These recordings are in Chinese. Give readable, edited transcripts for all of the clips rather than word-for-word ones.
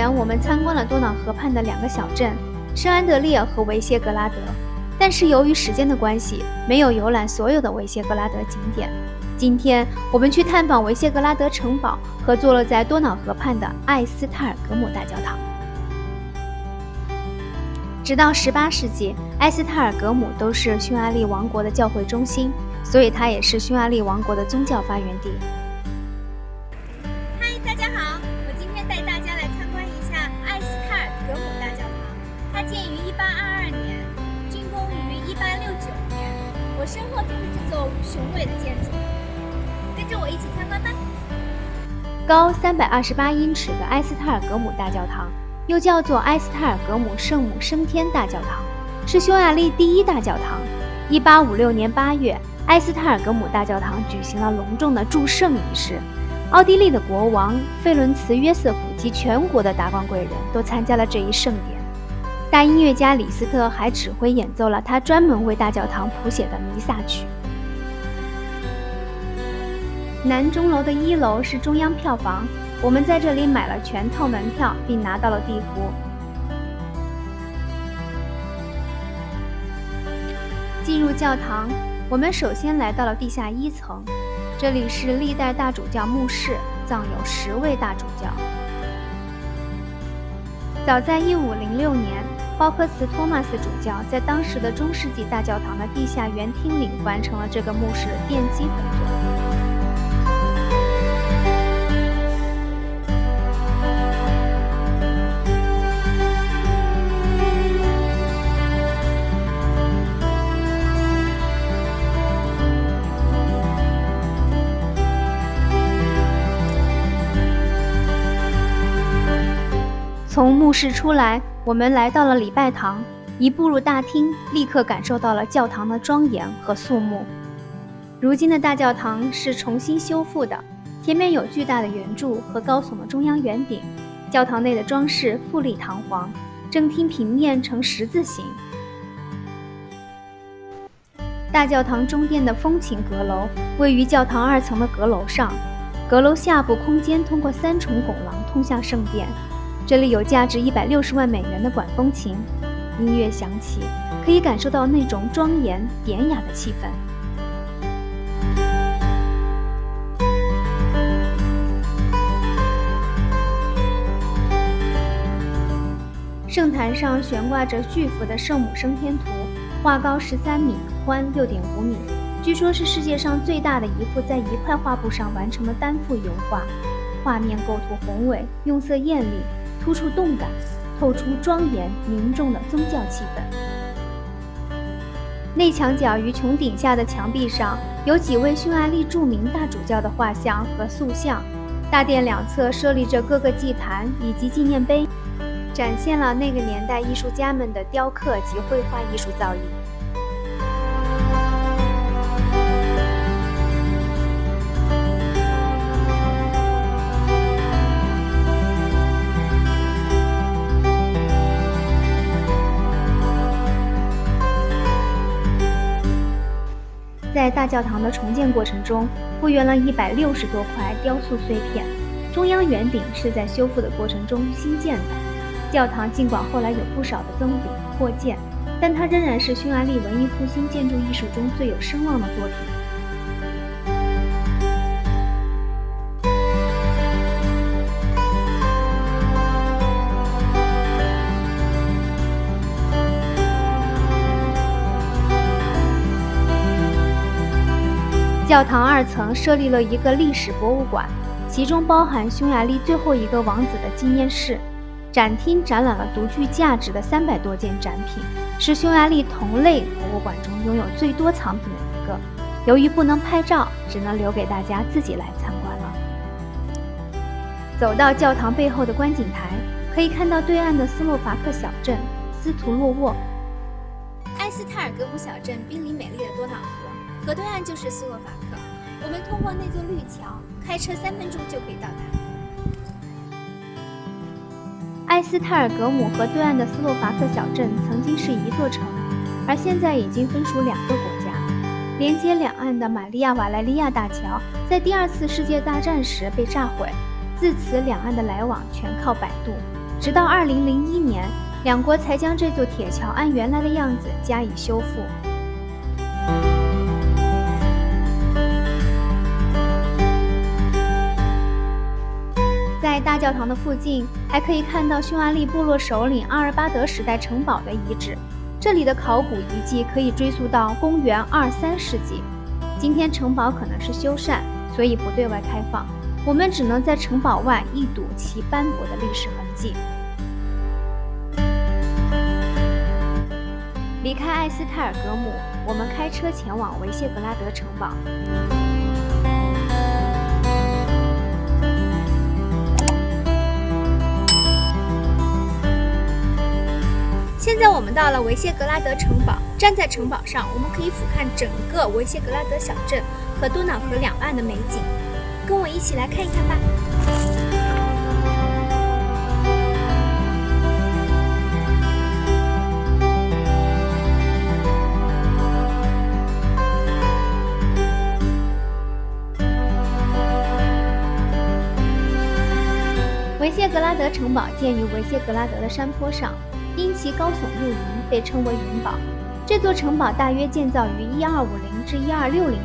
前，我们参观了多瑙河畔的2个小镇圣安德烈和维谢格拉德，但是由于时间的关系，没有游览所有的维谢格拉德景点。今天我们去探访维谢格拉德城堡和坐落在多瑙河畔的艾斯泰尔格姆大教堂。直到18世纪，埃斯泰尔格姆都是匈牙利王国的教会中心，所以它也是匈牙利王国的宗教发源地。嗨，大家好，我今天带大家来参观一下艾斯泰尔格姆大教堂。它建于1822年，竣工于1869年。我身后就是这座雄伟的建筑，跟着我一起参观吧。高328英尺的埃斯泰尔格姆大教堂，又叫做埃斯泰尔格姆圣母升天大教堂，是匈牙利第1大教堂。1856年8月，埃斯泰尔格姆大教堂举行了隆重的祝圣仪式，奥地利的国王费伦茨约瑟夫及全国的达官贵人都参加了这一盛典。大音乐家李斯特还指挥演奏了他专门为大教堂谱写的弥撒曲。南钟楼的1楼是中央票房，我们在这里买了全套门票，并拿到了地图。进入教堂，我们首先来到了地下1层，这里是历代大主教墓室，葬有10位大主教。早在1506年，鲍克茨托马斯主教在当时的中世纪大教堂的地下圆厅里完成了这个墓室的奠基工作。从墓室出来，我们来到了礼拜堂。一步入大厅，立刻感受到了教堂的庄严和肃穆。如今的大教堂是重新修复的，前面有巨大的圆柱和高耸的中央圆顶。教堂内的装饰富丽堂皇，正厅平面呈十字形。大教堂中殿的风琴阁楼位于教堂2层的阁楼上，阁楼下部空间通过3重拱廊通向圣殿。这里有价值160万美元的管风琴，音乐响起，可以感受到那种庄严典雅的气氛。圣坛上悬挂着巨幅的圣母升天图，画高13米，宽6.5米，据说是世界上最大的一幅在一块画布上完成的单幅油画。画面构图宏伟，用色艳丽，突出动感，透出庄严凝重的宗教气氛。内墙角与穹顶下的墙壁上有几位匈牙利著名大主教的画像和塑像，大殿两侧设立着各个祭坛以及纪念碑，展现了那个年代艺术家们的雕刻及绘画艺术造诣。在大教堂的重建过程中，复原了160多块雕塑碎片。中央圆顶是在修复的过程中新建的。教堂尽管后来有不少的增补扩建，但它仍然是匈牙利文艺复兴建筑艺术中最有声望的作品。教堂2层设立了一个历史博物馆，其中包含匈牙利最后一个王子的纪念室。展厅展览了独具价值的300多件展品，是匈牙利同类博物馆中拥有最多藏品的一个。由于不能拍照，只能留给大家自己来参观了。走到教堂背后的观景台，可以看到对岸的斯洛伐克小镇斯图洛沃。埃斯泰尔格姆小镇濒临美丽的多瑙河，河对岸就是斯洛伐克。我们通过那座绿桥，开车3分钟就可以到达。埃斯泰尔格姆和对岸的斯洛伐克小镇曾经是一座城，而现在已经分属2个国家。连接两岸的玛利亚瓦莱利亚大桥在第2次世界大战时被炸毁，自此两岸的来往全靠摆渡。直到2001年，两国才将这座铁桥按原来的样子加以修复。在大教堂的附近，还可以看到匈牙利部落首领阿尔巴德时代城堡的遗址。这里的考古遗迹可以追溯到公元2、3世纪。今天城堡可能是修缮，所以不对外开放，我们只能在城堡外一睹其斑驳的历史痕迹。离开艾斯泰尔格姆，我们开车前往维谢格拉德城堡。现在我们到了维谢格拉德城堡，站在城堡上，我们可以俯瞰整个维谢格拉德小镇和多瑙河两岸的美景。跟我一起来看一看吧。维谢格拉德城堡建于维谢格拉德的山坡上，因其高耸入云，被称为云堡。这座城堡大约建造于1250至1260年，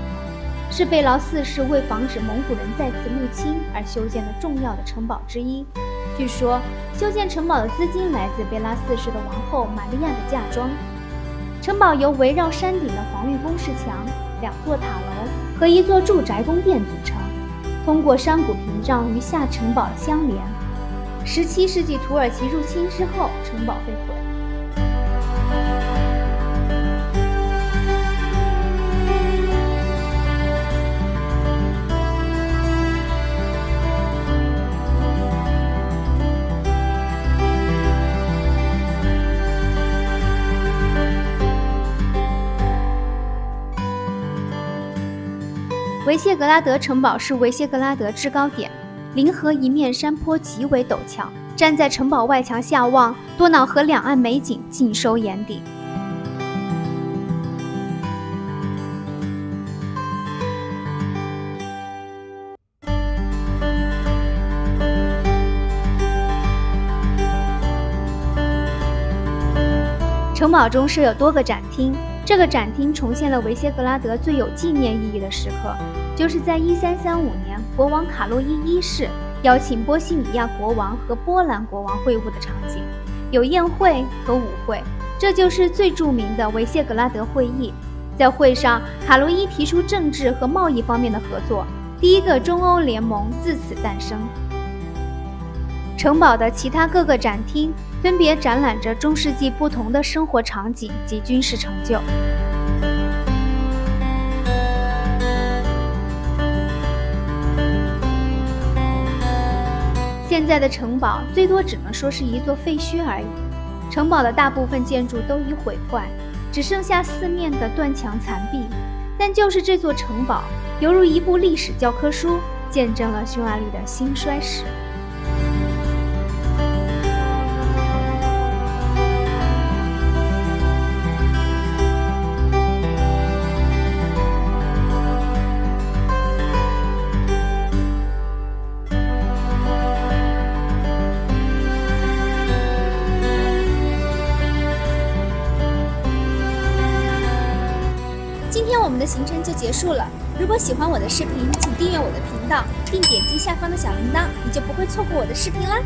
是贝劳四世为防止蒙古人再次入侵而修建的重要的城堡之一。据说，修建城堡的资金来自贝拉四世的王后玛利亚的嫁妆。城堡由围绕山顶的防御工事墙、2座塔楼和1座住宅宫殿组成，通过山谷屏障与下城堡相连。17世纪土耳其入侵之后，城堡被毁。维谢格拉德城堡是维谢格拉德制高点，临河一面山坡极为陡峭，站在城堡外墙下望，多瑙河两岸美景尽收眼底。城堡中设有多个展厅，这个展厅重现了维谢格拉德最有纪念意义的时刻，就是在1335年，国王卡洛伊一世邀请波西米亚国王和波兰国王会晤的场景，有宴会和舞会，这就是最著名的维谢格拉德会议。在会上，卡洛伊提出政治和贸易方面的合作，第一个中欧联盟自此诞生。城堡的其他各个展厅分别展览着中世纪不同的生活场景及军事成就。现在的城堡最多只能说是一座废墟而已，城堡的大部分建筑都已毁坏，只剩下四面的断墙残壁。但就是这座城堡，犹如一部历史教科书，见证了匈牙利的兴衰史。今天我们的行程就结束了。如果喜欢我的视频，请订阅我的频道，并点击下方的小铃铛，你就不会错过我的视频啦。